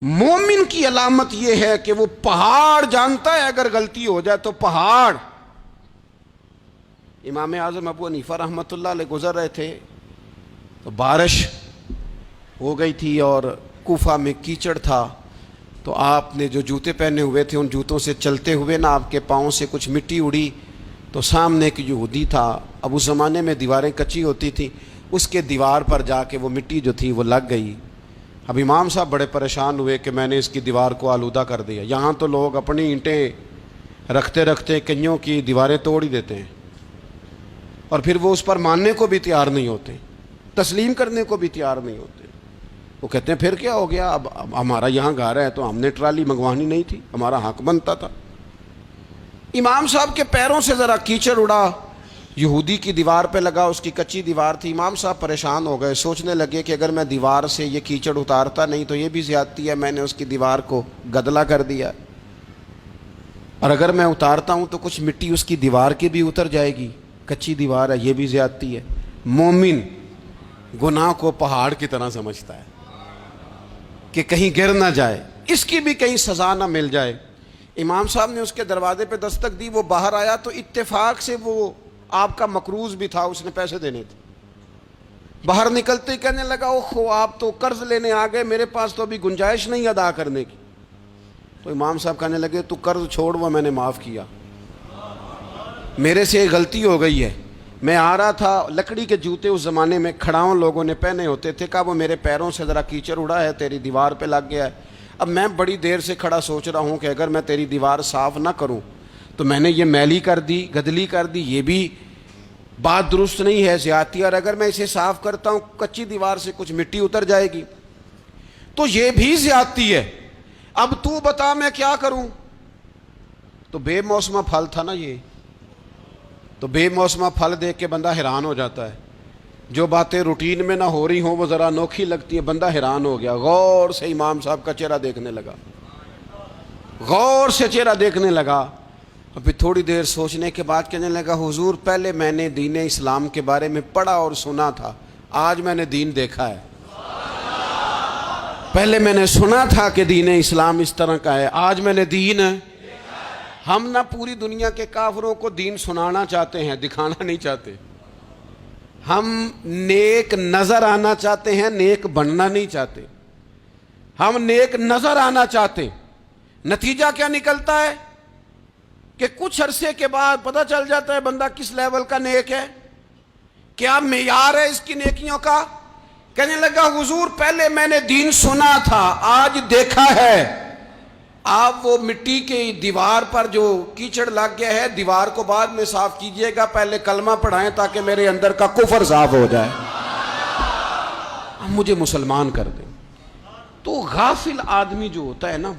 مومن کی علامت یہ ہے کہ وہ پہاڑ جانتا ہے اگر غلطی ہو جائے تو پہاڑ۔ امام اعظم ابو حنیفہ رحمۃ اللہ علیہ گزر رہے تھے تو بارش ہو گئی تھی اور کوفہ میں کیچڑ تھا، تو آپ نے جو جوتے پہنے ہوئے تھے ان جوتوں سے چلتے ہوئے نا آپ کے پاؤں سے کچھ مٹی اڑی، تو سامنے ایک یہودی تھا، اب اس زمانے میں دیواریں کچی ہوتی تھیں، اس کے دیوار پر جا کے وہ مٹی جو تھی وہ لگ گئی۔ اب امام صاحب بڑے پریشان ہوئے کہ میں نے اس کی دیوار کو آلودہ کر دیا۔ یہاں تو لوگ اپنی اینٹیں رکھتے رکھتے کئیوں کی دیواریں توڑ ہی دیتے ہیں، اور پھر وہ اس پر ماننے کو بھی تیار نہیں ہوتے، تسلیم کرنے کو بھی تیار نہیں ہوتے۔ وہ کہتے ہیں پھر کیا ہو گیا، اب ہمارا یہاں گھر ہے تو ہم نے ٹرالی منگوانی نہیں تھی، ہمارا حق بنتا تھا۔ امام صاحب کے پیروں سے ذرا کیچڑ اڑا، یہودی کی دیوار پہ لگا، اس کی کچی دیوار تھی۔ امام صاحب پریشان ہو گئے، سوچنے لگے کہ اگر میں دیوار سے یہ کیچڑ اتارتا نہیں تو یہ بھی زیادتی ہے، میں نے اس کی دیوار کو گدلا کر دیا، اور اگر میں اتارتا ہوں تو کچھ مٹی اس کی دیوار کی بھی اتر جائے گی، کچی دیوار ہے، یہ بھی زیادتی ہے۔ مومن گناہ کو پہاڑ کی طرح سمجھتا ہے کہ کہیں گر نہ جائے، اس کی بھی کہیں سزا نہ مل جائے۔ امام صاحب نے اس کے دروازے پہ دستک دی، وہ باہر آیا تو اتفاق سے وہ آپ کا مقروض بھی تھا، اس نے پیسے دینے تھے۔ باہر نکلتے ہی کہنے لگا اوہو آپ تو قرض لینے آ گئے، میرے پاس تو ابھی گنجائش نہیں ادا کرنے کی۔ تو امام صاحب کہنے لگے تو قرض چھوڑ، وہ میں نے معاف کیا، میرے سے ایک غلطی ہو گئی ہے۔ میں آ رہا تھا، لکڑی کے جوتے اس زمانے میں کھڑاؤں لوگوں نے پہنے ہوتے تھے، کہا وہ میرے پیروں سے ذرا کیچڑ اڑا ہے، تیری دیوار پہ لگ گیا ہے۔ اب میں بڑی دیر سے کھڑا سوچ رہا ہوں کہ اگر میں تیری دیوار صاف نہ کروں تو میں نے یہ میلی کر دی، گدلی کر دی، یہ بھی بات درست نہیں ہے، زیادتی، اور اگر میں اسے صاف کرتا ہوں کچی دیوار سے کچھ مٹی اتر جائے گی تو یہ بھی زیادتی ہے، اب تو بتا میں کیا کروں۔ تو بے موسمہ پھل تھا نا یہ، تو بے موسمہ پھل دیکھ کے بندہ حیران ہو جاتا ہے، جو باتیں روٹین میں نہ ہو رہی ہوں وہ ذرا انوکھی لگتی ہیں، بندہ حیران ہو گیا، غور سے امام صاحب کا چہرہ دیکھنے لگا، غور سے چہرہ دیکھنے لگا، اور پھر تھوڑی دیر سوچنے کے بعد کہنے لگا حضور پہلے میں نے دین اسلام کے بارے میں پڑھا اور سنا تھا، آج میں نے دین دیکھا ہے۔ پہلے میں نے سنا تھا کہ دین اسلام اس طرح کا ہے، آج میں نے دین۔ ہم نہ پوری دنیا کے کافروں کو دین سنانا چاہتے ہیں، دکھانا نہیں چاہتے، ہم نیک نظر آنا چاہتے ہیں، نیک بننا نہیں چاہتے، ہم نیک نظر آنا چاہتے۔ نتیجہ کیا نکلتا ہے کہ کچھ عرصے کے بعد پتہ چل جاتا ہے بندہ کس لیول کا نیک ہے، کیا معیار ہے اس کی نیکیوں کا۔ کہنے لگا حضور پہلے میں نے دین سنا تھا، آج دیکھا ہے۔ آپ وہ مٹی کی دیوار پر جو کیچڑ لگ گیا ہے، دیوار کو بعد میں صاف کیجئے گا، پہلے کلمہ پڑھائیں تاکہ میرے اندر کا کفر صاف ہو جائے، مجھے مسلمان کر دیں۔ تو غافل آدمی جو ہوتا ہے نا